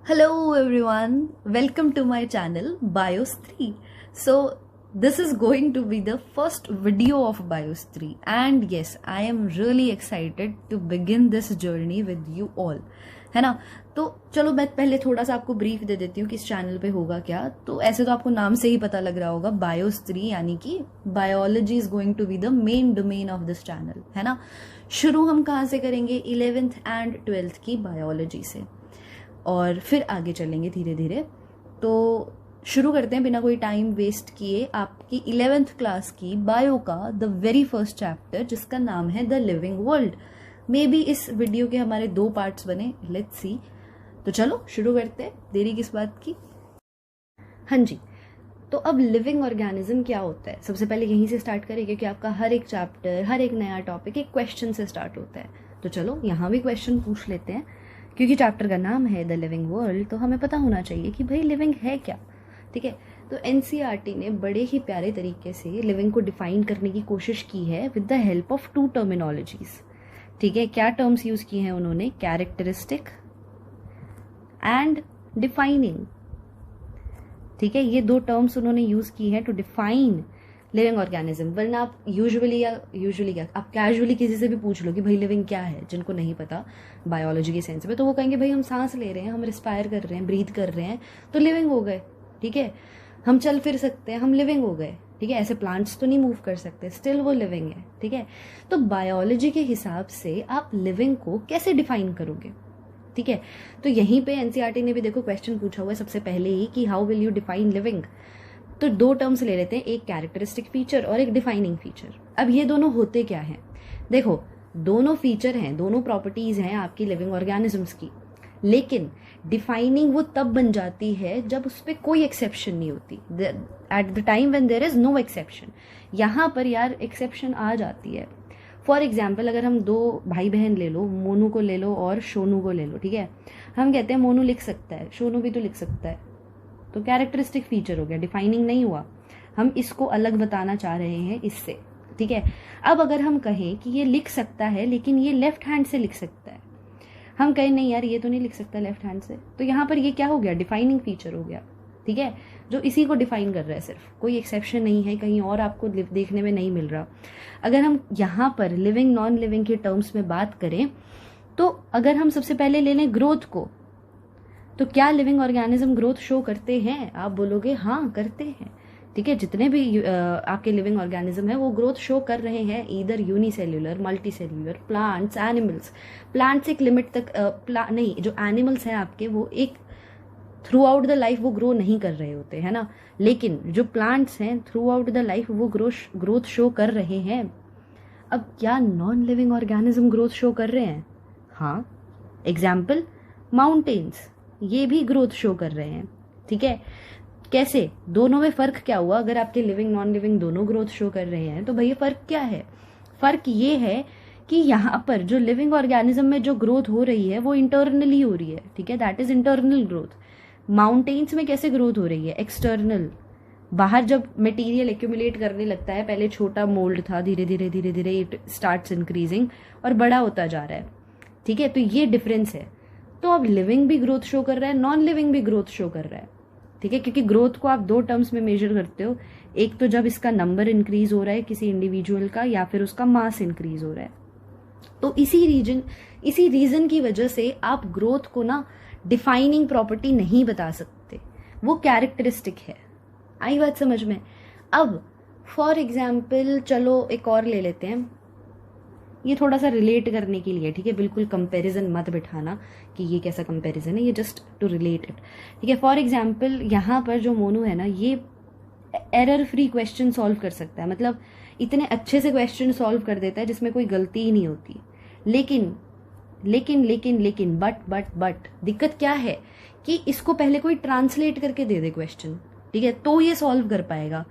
Hello everyone, welcome to my channel Bios 3. So this is going to be the first video of Bios 3 and yes, I am really excited to begin this journey with you all. है ना। तो चलो मैं पहले थोड़ा सा आपको brief दे देती हूँ कि इस चैनल पे होगा क्या। तो ऐसे तो आपको नाम से ही पता लग रहा होगा, बायोस 3 यानी कि biology is going to be the main domain of this channel, है ना। शुरू हम कहाँ से करेंगे? 11th एंड 12th की बायोलॉजी से और फिर आगे चलेंगे धीरे धीरे। तो शुरू करते हैं बिना कोई टाइम वेस्ट किए आपकी 11th क्लास की बायो का द वेरी फर्स्ट चैप्टर, जिसका नाम है the living world. May be इस वीडियो के हमारे 2 पार्ट्स बने, लेट्स सी। तो चलो शुरू करते हैं, देरी किस बात की। हाँ जी, तो अब लिविंग ऑर्गेनिज्म क्या होता है, सबसे पहले यहीं से स्टार्ट करें क्योंकि आपका हर एक चैप्टर, हर एक नया टॉपिक एक क्वेश्चन से स्टार्ट होता है। तो चलो यहाँ भी क्वेश्चन पूछ लेते हैं, क्योंकि चैप्टर का नाम है द लिविंग वर्ल्ड, तो हमें पता होना चाहिए कि भाई लिविंग है क्या। ठीक है, तो एनसीईआरटी ने बड़े ही प्यारे तरीके से लिविंग को डिफाइन करने की कोशिश की है with the help of 2 terminologies. ठीक है, क्या टर्म्स यूज किए हैं उन्होंने? Characteristic and defining. ठीक है, ये 2 टर्म्स उन्होंने यूज की हैं टू डिफाइन लिविंग ऑर्गेनिज्म। वरना आप यूजुअली क्या आप कैजुअली किसी से भी पूछ लो कि भाई लिविंग क्या है, जिनको नहीं पता बायोलॉजी के सेंस में, तो वो कहेंगे भाई हम सांस ले रहे हैं, हम रिस्पायर कर रहे हैं, ब्रीथ कर रहे हैं, तो लिविंग हो गए। ठीक है, हम चल फिर सकते हैं, हम लिविंग हो गए। ठीक है, ऐसे प्लांट्स तो नहीं मूव कर सकते, स्टिल वो लिविंग है। ठीक है, तो बायोलॉजी के हिसाब से आप लिविंग को कैसे डिफाइन करोगे? ठीक है, तो यहीं पे एनसीईआरटी ने भी देखो क्वेश्चन पूछा हुआ है सबसे पहले ही कि how will you define living. तो 2 टर्म्स ले लेते हैं, एक कैरेक्टरिस्टिक फीचर और एक डिफाइनिंग फीचर। अब ये दोनों होते क्या हैं? देखो, दोनों फीचर हैं, दोनों प्रॉपर्टीज हैं आपकी लिविंग ऑर्गेनिजम्स की, लेकिन डिफाइनिंग वो तब बन जाती है जब उस पर कोई एक्सेप्शन नहीं होती, at the time when there is no exception. यहाँ पर यार एक्सेप्शन आ जाती है। फॉर एग्जाम्पल, अगर हम 2 भाई बहन ले लो, मोनू को ले लो और सोनू को ले लो। ठीक है, हम कहते हैं मोनू लिख सकता है, सोनू भी तो लिख सकता है, तो कैरेक्टरिस्टिक फीचर हो गया, डिफाइनिंग नहीं हुआ। हम इसको अलग बताना चाह रहे हैं इससे। ठीक है, अब अगर हम कहें कि ये लिख सकता है लेकिन ये लेफ्ट हैंड से लिख सकता है, हम कहें नहीं यार ये तो नहीं लिख सकता लेफ्ट हैंड से, तो यहाँ पर ये क्या हो गया? डिफाइनिंग फीचर हो गया। ठीक है, जो इसी को डिफाइन कर रहा है, सिर्फ कोई एक्सेप्शन नहीं है, कहीं और आपको देखने में नहीं मिल रहा। अगर हम यहाँ पर लिविंग नॉन लिविंग के टर्म्स में बात करें, तो अगर हम सबसे पहले ले लें ग्रोथ को, तो क्या लिविंग ऑर्गेनिज्म ग्रोथ शो करते हैं? आप बोलोगे हाँ करते हैं। ठीक है, जितने भी आपके लिविंग ऑर्गेनिज्म है वो ग्रोथ शो कर रहे हैं, either unicellular, multicellular, plants, animals. Plants एक लिमिट तक नहीं, जो एनिमल्स हैं आपके वो एक थ्रू आउट द लाइफ वो ग्रो नहीं कर रहे होते, है ना, लेकिन जो प्लांट्स हैं थ्रू आउट द लाइफ वो ग्रोथ शो कर रहे हैं। अब क्या non living organism growth show कर रहे हैं? हाँ, एग्जाम्पल माउंटेन्स, ये भी ग्रोथ शो कर रहे हैं। ठीक है, कैसे? दोनों में फर्क क्या हुआ? अगर आपके लिविंग नॉन लिविंग दोनों ग्रोथ शो कर रहे हैं तो भैया फर्क क्या है? फर्क ये है कि यहाँ पर जो लिविंग ऑर्गेनिज्म में जो ग्रोथ हो रही है वो इंटरनली हो रही है। ठीक है, that is internal growth. Mountains में कैसे ग्रोथ हो रही है? एक्सटर्नल। बाहर जब मटेरियल एक्यूमुलेट करने लगता है, पहले छोटा मोल्ड था, धीरे धीरे धीरे धीरे इट स्टार्ट्स इंक्रीजिंग और बड़ा होता जा रहा है। ठीक है, तो ये डिफरेंस है। तो अब लिविंग भी ग्रोथ शो कर रहा है, नॉन लिविंग भी ग्रोथ शो कर रहा है। ठीक है, क्योंकि ग्रोथ को आप 2 टर्म्स में मेजर करते हो, एक तो जब इसका नंबर इंक्रीज हो रहा है किसी इंडिविजुअल का, या फिर उसका मास इंक्रीज हो रहा है। तो इसी रीजन की वजह से आप ग्रोथ को ना डिफाइनिंग प्रॉपर्टी नहीं बता सकते, वो कैरेक्टरिस्टिक है। आई बात समझ में? अब फॉर एग्जाम्पल चलो एक और ले लेते हैं, ये थोड़ा सा रिलेट करने के लिए। ठीक है, बिल्कुल कंपैरिजन मत बिठाना कि ये कैसा कंपैरिजन है, ये जस्ट टू रिलेट इट। ठीक है, फॉर एग्जांपल यहाँ पर जो मोनू है ना, ये एरर फ्री क्वेश्चन सॉल्व कर सकता है, मतलब इतने अच्छे से क्वेश्चन सॉल्व कर देता है जिसमें कोई गलती ही नहीं होती। लेकिन लेकिन लेकिन लेकिन बट दिक्कत क्या है कि इसको पहले कोई ट्रांसलेट करके दे दे क्वेश्चन, ठीक है, तो ये सॉल्व कर पाएगा।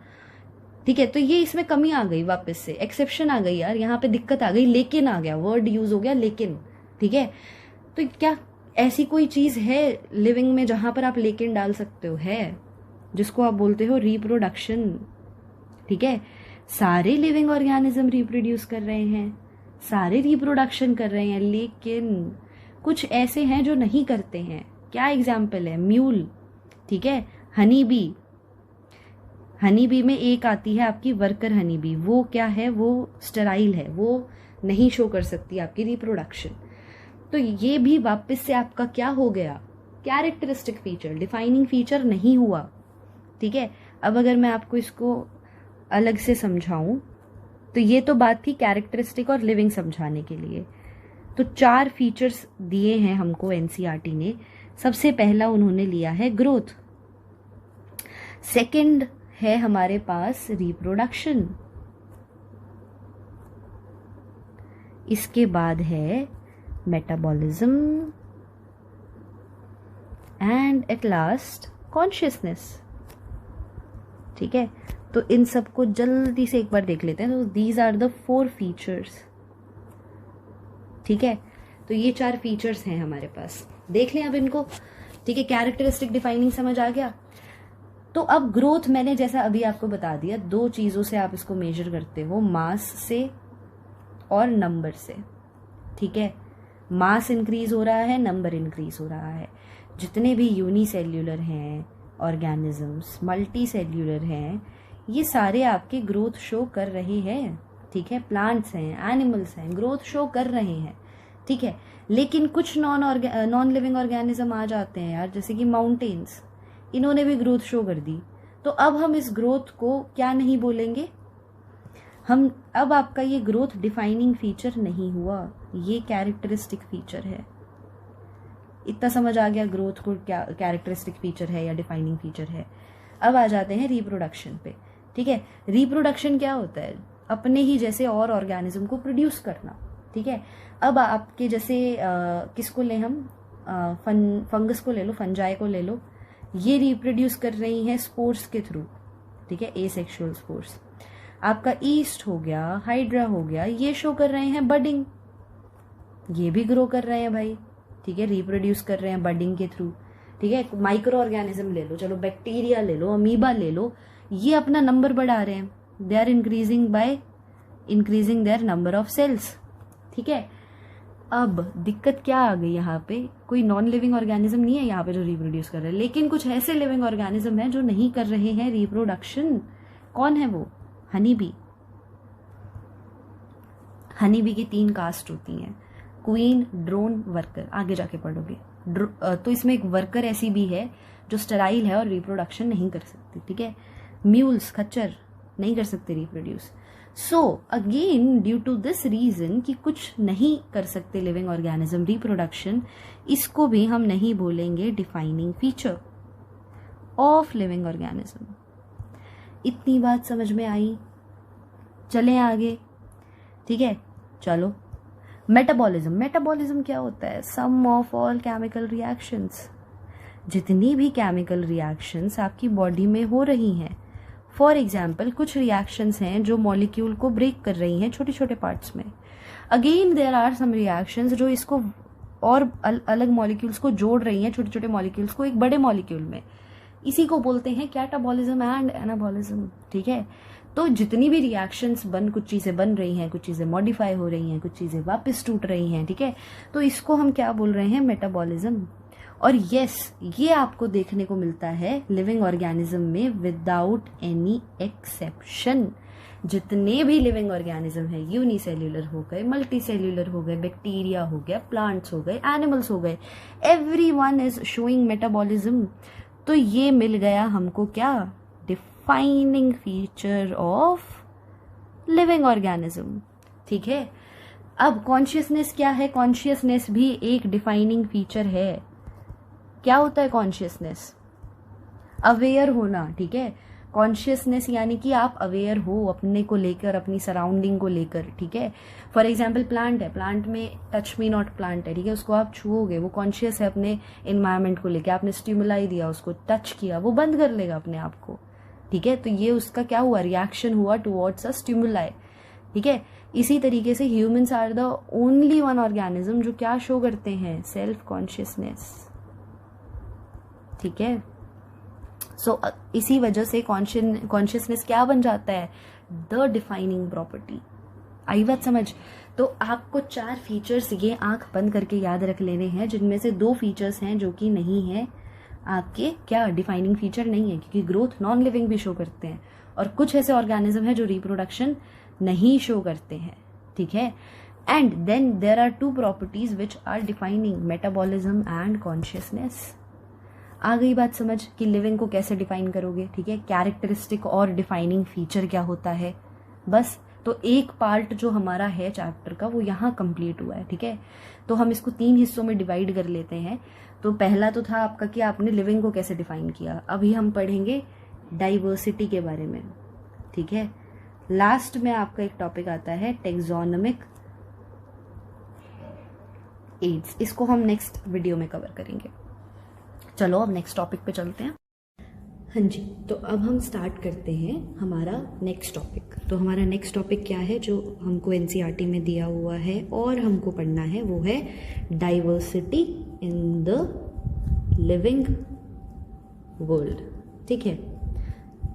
ठीक है, तो ये इसमें कमी आ गई, वापस से एक्सेप्शन आ गई यार, यहाँ पे दिक्कत आ गई, लेकिन आ गया, वर्ड यूज हो गया लेकिन। ठीक है, तो क्या ऐसी कोई चीज है लिविंग में जहां पर आप लेकिन डाल सकते हो? है, जिसको आप बोलते हो रिप्रोडक्शन। ठीक है, सारे लिविंग ऑर्गेनिज्म रिप्रोड्यूस कर रहे हैं, सारे रिप्रोडक्शन कर रहे हैं, लेकिन कुछ ऐसे हैं जो नहीं करते हैं। क्या एग्जाम्पल है? म्यूल, ठीक है, हनी बी, हनी बी में एक आती है आपकी वर्कर हनी बी, वो क्या है, वो स्टेराइल है, वो नहीं शो कर सकती आपकी रिप्रोडक्शन। तो ये भी वापस से आपका क्या हो गया, कैरेक्टरिस्टिक फीचर, डिफाइनिंग फीचर नहीं हुआ, ठीक है। अब अगर मैं आपको इसको अलग से समझाऊं तो ये तो बात थी कैरेक्टरिस्टिक और लिविंग समझाने के लिए। तो 4 फीचर्स दिए हैं हमको एनसीईआरटी ने। सबसे पहला उन्होंने लिया है ग्रोथ, सेकंड है हमारे पास रिप्रोडक्शन, इसके बाद है metabolism and at last consciousness, ठीक है। तो इन सबको जल्दी से एक बार देख लेते हैं। तो दीज आर द 4 फीचर्स, ठीक है। तो ये 4 फीचर्स हैं हमारे पास, देख लें अब इनको, ठीक है। कैरेक्टरिस्टिक डिफाइनिंग समझ आ गया। तो अब ग्रोथ मैंने जैसा अभी आपको बता दिया, 2 चीजों से आप इसको मेजर करते हो, मास से और नंबर से, ठीक है। मास इंक्रीज हो रहा है, नंबर इंक्रीज हो रहा है। जितने भी यूनिसेल्यूलर हैं ऑर्गेनिजम्स, मल्टी सेल्यूलर हैं, ये सारे आपके ग्रोथ शो कर रहे हैं, ठीक है। प्लांट्स हैं, एनिमल्स हैं, ग्रोथ शो कर रहे हैं, ठीक है। लेकिन कुछ नॉन लिविंग ऑर्गेनिज्म आ जाते हैं यार, जैसे कि माउंटेन्स, इन्होंने भी ग्रोथ शो कर दी। तो अब हम इस ग्रोथ को क्या नहीं बोलेंगे, हम अब आपका ये ग्रोथ डिफाइनिंग फीचर नहीं हुआ, ये कैरेक्टरिस्टिक फीचर है। इतना समझ आ गया ग्रोथ को क्या कैरेक्टरिस्टिक फीचर है या डिफाइनिंग फीचर है। अब आ जाते हैं रिप्रोडक्शन पे, ठीक है। रिप्रोडक्शन क्या होता है, अपने ही जैसे और ऑर्गेनिज्म को प्रोड्यूस करना, ठीक है। अब आपके जैसे किसको ले हम, फंगस को ले लो, फंजाई को ले लो, ये रिप्रोड्यूस कर रही हैं स्पोर्स के थ्रू, ठीक है, एसेक्सुअल स्पोर्स। आपका ईस्ट हो गया, हाइड्रा हो गया, ये शो कर रहे हैं बडिंग, ये भी ग्रो कर रहे हैं भाई, ठीक है, रिप्रोड्यूस कर रहे हैं बडिंग के थ्रू, ठीक है। माइक्रो ऑर्गेनिज्म ले लो, चलो बैक्टीरिया ले लो, अमीबा ले लो, ये अपना नंबर बढ़ा रहे हैं, they are increasing by increasing their number of sales, ठीक है। अब दिक्कत क्या आ गई, यहाँ पे कोई नॉन लिविंग ऑर्गेनिज्म नहीं है यहाँ पे जो रिप्रोड्यूस कर रहे हैं, लेकिन कुछ ऐसे लिविंग ऑर्गेनिज्म है जो नहीं कर रहे हैं रिप्रोडक्शन। कौन है वो? Honey bee. हनी बी की 3 कास्ट होती हैं, क्वीन, ड्रोन, वर्कर, आगे जाके पढ़ोगे। तो इसमें एक वर्कर ऐसी भी है जो स्टेराइल है और रिप्रोडक्शन नहीं कर सकती, ठीक है। म्यूल्स, खच्चर, नहीं कर सकते reproduce. So again due to this reason कि कुछ नहीं कर सकते लिविंग ऑर्गेनिज्म रिप्रोडक्शन, इसको भी हम नहीं बोलेंगे defining feature of living organism. इतनी बात समझ में आई? चलें आगे, ठीक है। चलो, मेटाबॉलिज्म। मेटाबॉलिज्म क्या होता है? सम ऑफ ऑल केमिकल रिएक्शंस, जितनी भी केमिकल रिएक्शंस आपकी बॉडी में हो रही हैं। फॉर एग्जाम्पल कुछ रिएक्शंस हैं जो मॉलिक्यूल को ब्रेक कर रही हैं छोटे छोटे पार्ट्स में। Again there are some reactions जो इसको और अलग मॉलिक्यूल्स को जोड़ रही हैं, छोटे छोटे मॉलिक्यूल्स को एक बड़े मॉलिक्यूल में। इसी को बोलते हैं कैटाबॉलिज्म एंड एनाबॉलिज्म, ठीक है। तो जितनी भी रिएक्शंस कुछ चीजें बन रही हैं, कुछ चीजें मॉडिफाई हो रही हैं, कुछ चीजें वापस टूट रही हैं, ठीक है। तो इसको हम क्या बोल रहे हैं? मेटाबॉलिज्म। और यस, ये आपको देखने को मिलता है लिविंग ऑर्गेनिज्म में विदाउट एनी एक्सेप्शन। जितने भी लिविंग ऑर्गेनिज्म है, यूनिसेल्यूलर हो गए, मल्टी सेल्यूलर हो गए, बैक्टीरिया हो गया, प्लांट्स हो गए, एनिमल्स हो गए, एवरीवन इज शोइंग मेटाबॉलिज्म। तो ये मिल गया हमको क्या? Defining feature of living organism, ठीक है। अब कॉन्शियसनेस क्या है? कॉन्शियसनेस भी एक डिफाइनिंग फीचर है। क्या होता है कॉन्शियसनेस? अवेयर होना, ठीक है। कॉन्शियसनेस यानी कि आप अवेयर हो अपने को लेकर, अपनी सराउंडिंग को लेकर, ठीक है। फॉर एग्जाम्पल प्लांट है, प्लांट में टच मी नॉट प्लांट है, ठीक है, उसको आप छुओगे, वो कॉन्शियस है अपने एनवायरमेंट को लेकर। आपने स्टिमुलाई दिया, उसको टच किया, वो बंद कर लेगा अपने आप को, ठीक है। तो ये उसका क्या हुआ? रिएक्शन हुआ टुवर्ड्स अ स्टिमुलाई, ठीक है। इसी तरीके से humans are the only one organism जो क्या शो करते हैं? सेल्फ कॉन्शियसनेस, ठीक है। सो इसी वजह से कॉन्शियसनेस क्या बन जाता है? द डिफाइनिंग प्रॉपर्टी, आई बात समझ? तो आपको 4 फीचर्स ये आंख बंद करके याद रख लेने हैं, जिनमें से 2 फीचर्स हैं जो कि नहीं है आपके क्या डिफाइनिंग फीचर नहीं है, क्योंकि ग्रोथ नॉन लिविंग भी शो करते हैं और कुछ ऐसे ऑर्गेनिज्म हैं जो रिप्रोडक्शन नहीं शो करते हैं, ठीक है। And then there are 2 properties which are defining, metabolism and consciousness. आ गई बात समझ कि लिविंग को कैसे डिफाइन करोगे, ठीक है। कैरेक्टरिस्टिक और डिफाइनिंग फीचर क्या होता है, बस। तो एक पार्ट जो हमारा है चैप्टर का वो यहाँ कंप्लीट हुआ है, ठीक है। तो हम इसको 3 हिस्सों में डिवाइड कर लेते हैं। तो पहला तो था आपका कि आपने लिविंग को कैसे डिफाइन किया। अभी हम पढ़ेंगे डाइवर्सिटी के बारे में, ठीक है। लास्ट में आपका एक टॉपिक आता है टेक्सोनोमिक एड्स, इसको हम नेक्स्ट वीडियो में कवर करेंगे। चलो अब नेक्स्ट टॉपिक पे चलते हैं। हाँ जी, तो अब हम स्टार्ट करते हैं हमारा नेक्स्ट टॉपिक। तो हमारा नेक्स्ट टॉपिक क्या है जो हमको एनसीईआरटी में दिया हुआ है और हमको पढ़ना है, वो है diversity in the living world, ठीक है।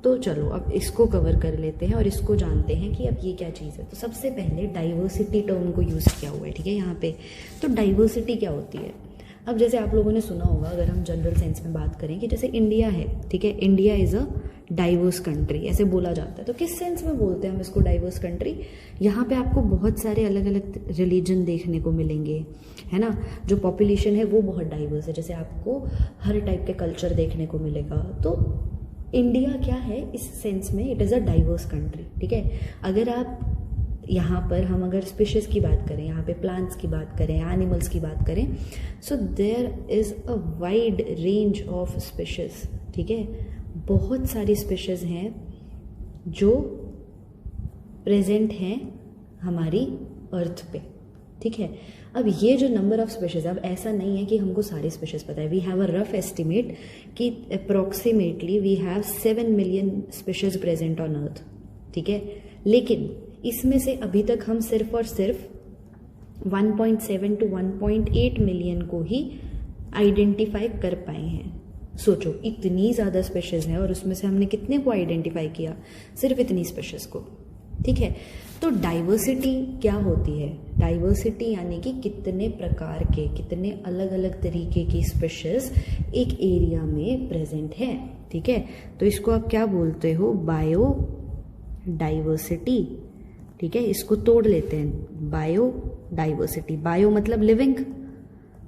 तो चलो अब इसको कवर कर लेते हैं और इसको जानते हैं कि अब ये क्या चीज़ है। तो सबसे पहले डाइवर्सिटी टर्म को यूज़ किया हुआ है, ठीक है, यहाँ पे। तो डाइवर्सिटी क्या होती है? अब जैसे आप लोगों ने सुना होगा, अगर हम जनरल सेंस में बात करें, कि जैसे इंडिया है, ठीक है, India is a diverse country, ऐसे बोला जाता है। तो किस सेंस में बोलते हैं हम इसको डाइवर्स कंट्री? यहाँ पे आपको बहुत सारे अलग अलग रिलीजन देखने को मिलेंगे, है ना। जो पॉपुलेशन है वो बहुत डाइवर्स है, जैसे आपको हर टाइप के कल्चर देखने को मिलेगा। तो इंडिया क्या है इस सेंस में? It is a diverse country, ठीक है। अगर आप यहाँ पर हम अगर स्पीशीज की बात करें, यहाँ पे प्लांट्स की बात करें, एनिमल्स की बात करें, so there is a wide range of species, ठीक है। बहुत सारी स्पीशीज हैं जो प्रेजेंट हैं हमारी अर्थ पे, ठीक है। अब ये जो नंबर ऑफ स्पीशीज, अब ऐसा नहीं है कि हमको सारी स्पीशीज पता है। We have a rough estimate कि approximately we have 7 million species present on earth, ठीक है। लेकिन इसमें से अभी तक हम सिर्फ और सिर्फ 1.7 to 1.8 मिलियन को ही आइडेंटिफाई कर पाए हैं। सोचो, इतनी ज़्यादा स्पीशीज है और उसमें से हमने कितने को आइडेंटिफाई किया? सिर्फ इतनी स्पीशीज को, ठीक है। तो डाइवर्सिटी क्या होती है? डाइवर्सिटी यानी कि कितने प्रकार के, कितने अलग अलग तरीके की स्पीशीज एक एरिया में प्रेजेंट है, ठीक है। तो इसको आप क्या बोलते हो? बायो डाइवर्सिटी, ठीक है। इसको तोड़ लेते हैं, बायो डाइवर्सिटी। बायो मतलब लिविंग,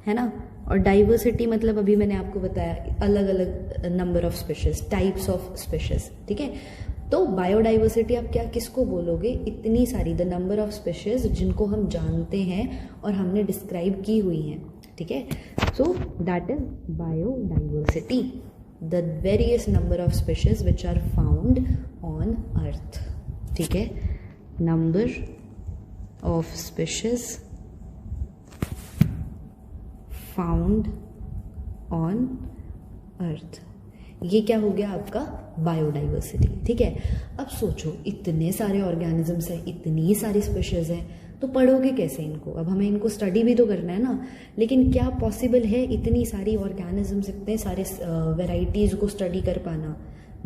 है ना, और डाइवर्सिटी मतलब अभी मैंने आपको बताया अलग अलग number of species, types of species, ठीक है। तो बायोडाइवर्सिटी आप क्या किसको बोलोगे? इतनी सारी, द नंबर ऑफ स्पीशीज जिनको हम जानते हैं और हमने डिस्क्राइब की हुई हैं, ठीक है। So that is biodiversity, the various number of species which are found on earth, ठीक है। Number of species found on earth, ये क्या हो गया आपका? बायोडाइवर्सिटी, ठीक है। अब सोचो, इतने सारे ऑर्गेनिजम्स हैं, इतनी सारी स्पीशीज हैं, तो पढ़ोगे कैसे इनको? अब हमें इनको स्टडी भी तो करना है ना। लेकिन क्या पॉसिबल है इतनी सारी ऑर्गेनिजम्स, इतने सारे वेराइटीज़ को स्टडी कर पाना?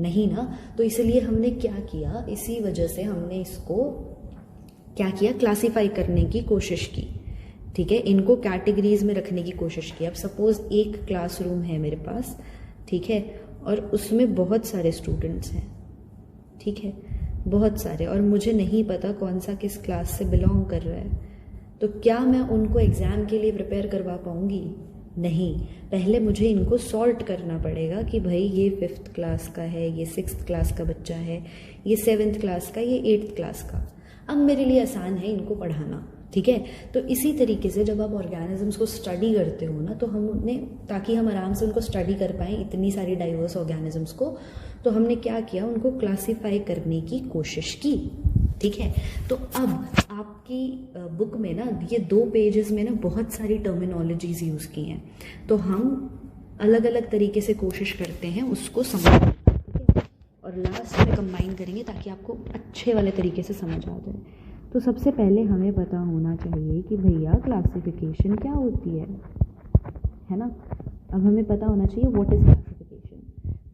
नहीं ना। तो इसलिए हमने क्या किया, इसी वजह से हमने इसको क्या किया, क्लासीफाई करने की कोशिश की, ठीक है। इनको कैटेगरीज में रखने की कोशिश की। अब सपोज एक क्लासरूम है मेरे पास, ठीक है, और उसमें बहुत सारे स्टूडेंट्स हैं, ठीक है, बहुत सारे, और मुझे नहीं पता कौन सा किस क्लास से बिलोंग कर रहा है। तो क्या मैं उनको एग्ज़ाम के लिए प्रिपेयर करवा पाऊँगी? नहीं। पहले मुझे इनको सॉर्ट करना पड़ेगा कि भाई ये 5th क्लास का है, ये 6th क्लास का बच्चा है, ये 7th क्लास का, ये 8th क्लास का। अब मेरे लिए आसान है इनको पढ़ाना, ठीक है। तो इसी तरीके से जब आप ऑर्गेनिजम्स को स्टडी करते हो ना, तो हमने, ताकि हम आराम से उनको स्टडी कर पाएँ इतनी सारी डाइवर्स ऑर्गेनिजम्स को, तो हमने क्या किया, उनको क्लासीफाई करने की कोशिश की, ठीक है। तो अब आपकी बुक में ना, ये 2 पेजेस में ना बहुत सारी टर्मिनोलॉजीज यूज़ की हैं। तो हम अलग अलग तरीके से कोशिश करते हैं उसको समझने की, ठीक है, और लास्ट में कंबाइन करेंगे ताकि आपको अच्छे वाले तरीके से समझ आ जाए। तो सबसे पहले हमें पता होना चाहिए कि भैया क्लासिफिकेशन क्या होती है ना। अब हमें पता होना चाहिए व्हाट इज़ क्लासिफिकेशन।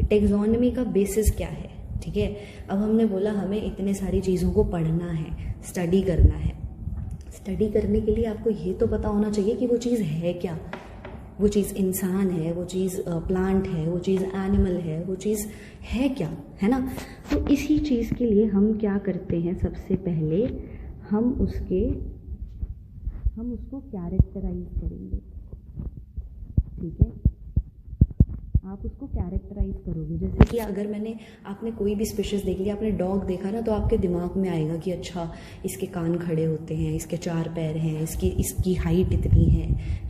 टेक्सोनमी का बेसिस क्या है, ठीक है। अब हमने बोला हमें इतने सारी चीज़ों को पढ़ना है, स्टडी करना है। स्टडी करने के लिए आपको ये तो पता होना चाहिए कि वो चीज़ है क्या। वो चीज़ इंसान है, वो चीज़ प्लांट है, वो चीज़ एनिमल है, वो चीज़ है क्या, है ना। तो इसी चीज़ के लिए हम क्या करते हैं, सबसे पहले हम उसको कैरेक्टराइज करेंगे, ठीक है। आप उसको कैरेक्टराइज करोगे, जैसे कि अगर आपने कोई भी स्पीशीज़ देख लिया, आपने डॉग देखा ना, तो आपके दिमाग में आएगा कि अच्छा इसके कान खड़े होते हैं, इसके 4 पैर हैं, इसकी हाइट इतनी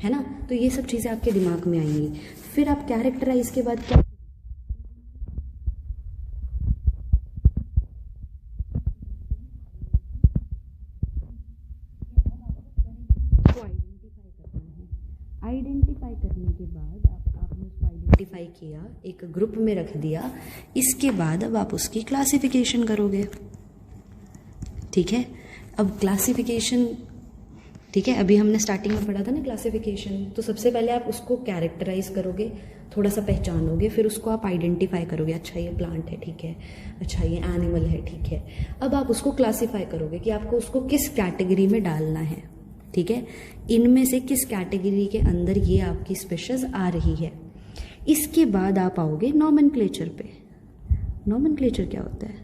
है ना। तो ये सब चीज़ें आपके दिमाग में आएंगी। फिर आप कैरेक्टराइज के बाद क्या, आइडेंटिफाई करने के बाद आपने उसको आइडेंटिफाई किया, एक ग्रुप में रख दिया। इसके बाद अब आप उसकी क्लासिफिकेशन करोगे, ठीक है। अब क्लासिफिकेशन, ठीक है, अभी हमने स्टार्टिंग में पढ़ा था ना क्लासिफिकेशन। तो सबसे पहले आप उसको कैरेक्टराइज करोगे, थोड़ा सा पहचानोगे, फिर उसको आप आइडेंटिफाई करोगे, अच्छा ये प्लांट है, ठीक है, अच्छा ये एनिमल है, ठीक है। अब आप उसको क्लासिफाई करोगे कि आपको उसको किस कैटेगरी में डालना है, ठीक है। इनमें से किस कैटेगरी के अंदर ये आपकी स्पीशीज आ रही है। इसके बाद आप आओगे नॉमेनक्लेचर पे। नॉमेनक्लेचर क्या होता है,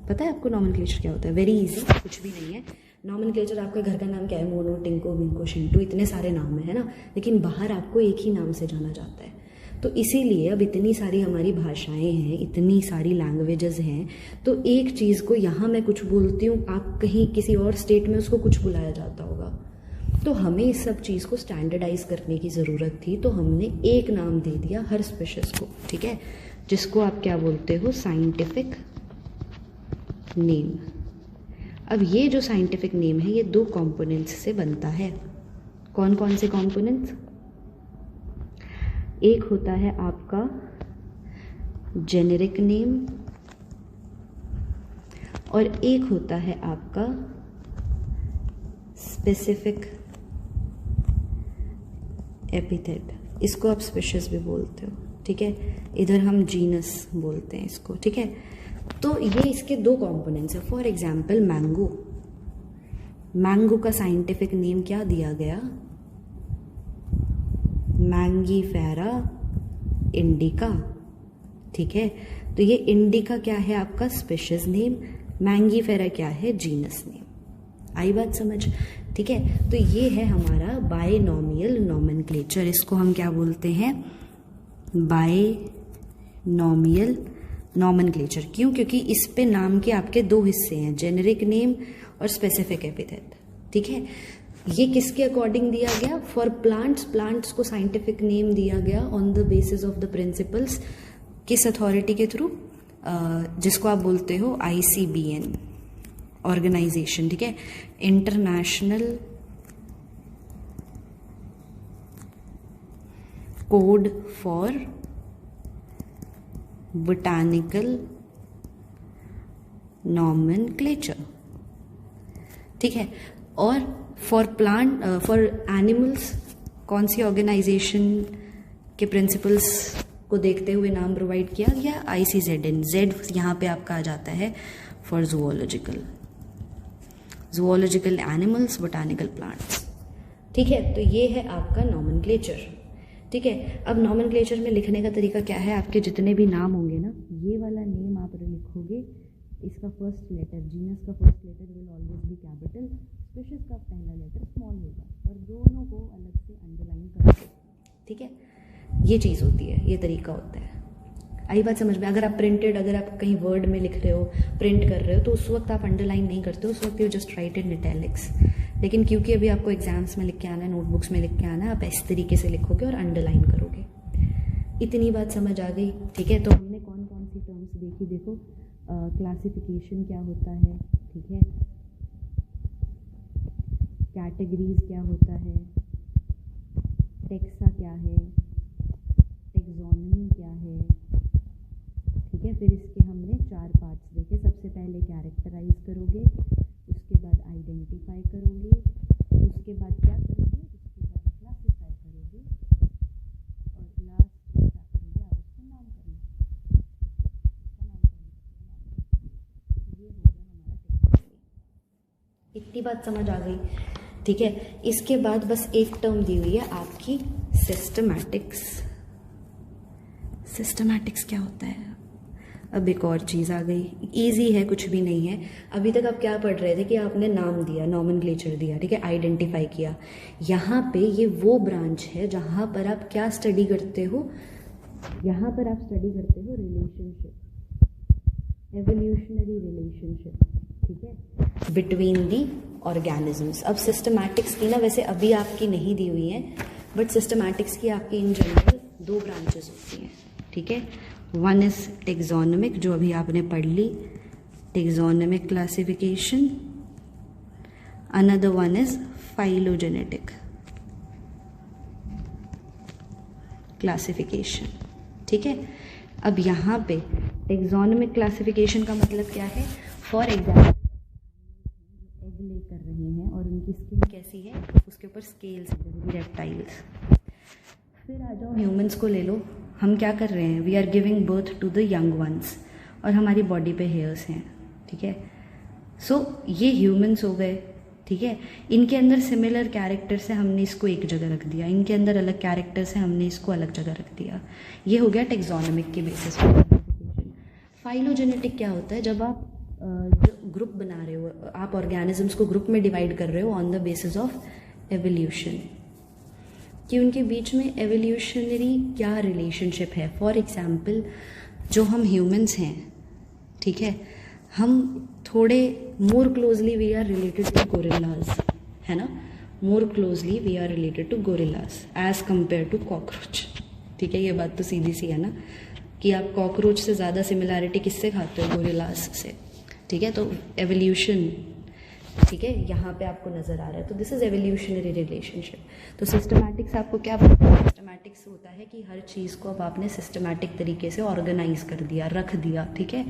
पता है आपको नॉमेनक्लेचर क्या होता है? वेरी इजी, कुछ भी नहीं है। नॉमेनक्लेचर, आपका घर का नाम क्या है, मोनो, टिंको, मिंको, शिंटू, इतने सारे नाम है ना, लेकिन बाहर आपको एक ही नाम से जाना जाता है। तो इसीलिए अब इतनी सारी हमारी भाषाएं हैं, इतनी सारी लैंग्वेजेस हैं, तो एक चीज़ को यहाँ मैं कुछ बोलती हूँ, आप कहीं किसी और स्टेट में उसको कुछ बुलाया जाता होगा। तो हमें इस सब चीज़ को स्टैंडर्डाइज करने की ज़रूरत थी, तो हमने एक नाम दे दिया हर स्पीशीज़ को, ठीक है, जिसको आप क्या बोलते हो, साइंटिफिक नेम। अब ये जो साइंटिफिक नेम है, ये 2 कंपोनेंट्स से बनता है। कौन कौन से कंपोनेंट्स? एक होता है आपका जेनेरिक नेम और एक होता है आपका स्पेसिफिक एपिथेट। इसको आप स्पीशीज भी बोलते हो, ठीक है। इधर हम जीनस बोलते हैं इसको, ठीक है। तो ये इसके 2 कंपोनेंट्स है। फॉर एग्जाम्पल मैंगो, मैंगो का साइंटिफिक नेम क्या दिया गया, मैंगीफेरा इंडिका, ठीक है। तो ये इंडिका क्या है आपका स्पीशीज नेम, मैंगीफेरा क्या है जीनस नेम। आई बात समझ, ठीक है। तो ये है हमारा बायनॉमियल नॉमेनक्लेचर। इसको हम क्या बोलते हैं, बायनॉमियल नॉमेनक्लेचर। क्यों? क्योंकि इस पे नाम के आपके 2 हिस्से हैं, जेनेरिक नेम और स्पेसिफिक एपिथेट, ठीक है। ये किसके अकॉर्डिंग दिया गया, फॉर प्लांट्स, प्लांट्स को साइंटिफिक नेम दिया गया on the basis of the principles, किस अथॉरिटी के थ्रू, जिसको आप बोलते हो ICBN ऑर्गेनाइजेशन, ठीक है, international code for botanical nomenclature, ठीक है। और फॉर प्लांट, फॉर एनिमल्स कौन सी ऑर्गेनाइजेशन के प्रिंसिपल्स को देखते हुए नाम प्रोवाइड किया गया, ICZN। जेड यहाँ पे आपका आ जाता है for zoological animals, botanical plants, ठीक है। तो ये है आपका नॉमेनक्लेचर, ठीक है। अब नॉमेनक्लेचर में लिखने का तरीका क्या है, आपके जितने भी नाम होंगे ना, ये वाला नेम आप लिखोगे, इसका फर्स्ट लेटर, जीनस का first letter will always be capital, species का पहला लेटर स्मॉल होगा, और दोनों को अलग से अंडरलाइन करोगे, ठीक है। ये चीज़ होती है, ये तरीका होता है। आई बात समझ में? अगर आप अगर आप कहीं वर्ड में लिख रहे हो, प्रिंट कर रहे हो, तो उस वक्त आप अंडरलाइन नहीं करते हो, उस वक्त you just right in italics. लेकिन क्योंकि अभी आपको एग्जाम्स में लिख के आना है, नोटबुक्स में लिख के आना है, आप इस तरीके से लिखोगे और अंडरलाइन करोगे। इतनी बात समझ आ गई, ठीक है। तो हमने कौन कौन सी टर्म्स देखी, देखो, क्लासिफिकेशन क्या होता है, ठीक है, कैटेगरीज क्या होता है, टेक्सा क्या है, टेक्सोनमी क्या है, ठीक है। फिर इसके हमने 4 पार्ट्स देखे। सबसे पहले कैरेक्टराइज करोगे, उसके बाद आइडेंटिफाई करोगे, उसके बाद क्या करोगे, उसके बाद क्लासिफाई करोगे, और लास्ट में क्या करोगे, आप उसको इतनी बात समझ आ गई, ठीक है। इसके बाद बस एक टर्म दी हुई है आपकी सिस्टमैटिक्स। सिस्टमैटिक्स क्या होता है? अब एक और चीज़ आ गई, इजी है, कुछ भी नहीं है। अभी तक आप क्या पढ़ रहे थे कि आपने नाम दिया, नॉमेनक्लेचर दिया, ठीक है, आइडेंटिफाई किया। यहाँ पे ये वो ब्रांच है जहाँ पर आप क्या स्टडी करते हो, यहाँ पर आप स्टडी करते हो रिलेशनशिप, एवोल्यूशनरी रिलेशनशिप, ठीक है, बिटवीन दी ऑर्गेनिजम्स। अब सिस्टमैटिक्स की ना वैसे अभी आपकी नहीं दी हुई है, बट सिस्टमैटिक्स की आपकी इन जनरल 2 ब्रांचेस होती हैं, ठीक है। वन इज टेक्सोनोमिक, जो अभी आपने पढ़ ली, taxonomic classification. Another one is phylogenetic classification, ठीक है। अब यहाँ पे टेक्सोनोमिक क्लासिफिकेशन का मतलब क्या है? फॉर एग्जाम्पल एग ले कर रहे हैं और उनकी स्किन कैसी है, उसके ऊपर स्केल्स हैं, रेप्टाइल्स। फिर आ जाओ ह्यूमंस को ले लो, हम क्या कर रहे हैं, we are giving birth to the young ones, और हमारी बॉडी पे हेयर्स हैं, ठीक है। सो ये ह्यूमंस हो गए, ठीक है। इनके अंदर सिमिलर कैरेक्टर्स है, हमने इसको एक जगह रख दिया, इनके अंदर अलग कैरेक्टर्स है, हमने इसको अलग जगह रख दिया। ये हो गया टेक्सोनोमिक के बेसिस पर। फाइलोजेनेटिक क्या होता है? जब आप ग्रुप बना रहे हो, आप ऑर्गेनिजम्स को ग्रुप में डिवाइड कर रहे हो on the basis of evolution, कि उनके बीच में एवोल्यूशनरी क्या रिलेशनशिप है। फॉर एग्जाम्पल जो हम ह्यूमंस हैं, ठीक है, हम थोड़े more closely we are related to gorillas, है ना, more closely we are related to gorillas as compare to cockroach, ठीक है। ये बात तो सीधी सी है ना, कि आप कॉकरोच से ज़्यादा सिमिलैरिटी किससे खाते हो? गोरिल्लाज से, ठीक है। तो एवोल्यूशन, ठीक है, यहाँ पे आपको नज़र आ रहा है, तो दिस इज एवोल्यूशनरी रिलेशनशिप। तो सिस्टमैटिक्स आपको क्या पता है? सिस्टमैटिक्स होता है कि हर चीज़ को अब आपने सिस्टमैटिक तरीके से ऑर्गेनाइज कर दिया, रख दिया, ठीक है।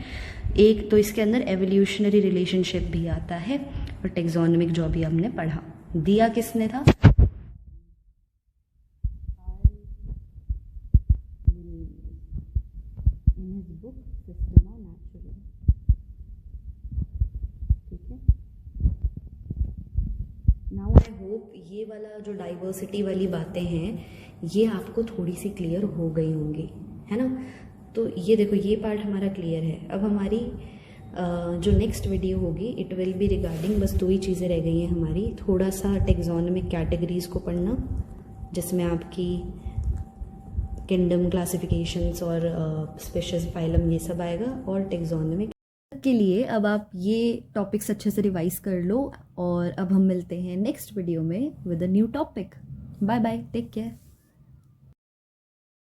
एक तो इसके अंदर एवोल्यूशनरी रिलेशनशिप भी आता है, और टेक्सोनोमिक जो अभी हमने पढ़ा, दिया किसने था? In his book Systema natural, ठीक है। नाउ आई होप ये वाला जो डाइवर्सिटी वाली बातें हैं ये आपको थोड़ी सी क्लियर हो गई होंगी, है ना। तो ये देखो, ये पार्ट हमारा क्लियर है। अब हमारी जो नेक्स्ट वीडियो होगी इट विल बी रिगार्डिंग, बस 2 ही चीज़ें रह गई हैं हमारी, थोड़ा सा टेक्सोनोमिक कैटेगरीज को पढ़ना, जिसमें आपकी किंगडम क्लासिफिकेशंस और स्पेशीज फाइलम ये सब आएगा, और टेक्सोनोमिक के लिए अब आप ये टॉपिक्स अच्छे से रिवाइज कर लो। और अब हम मिलते हैं नेक्स्ट वीडियो में with a new topic. Bye bye, take care.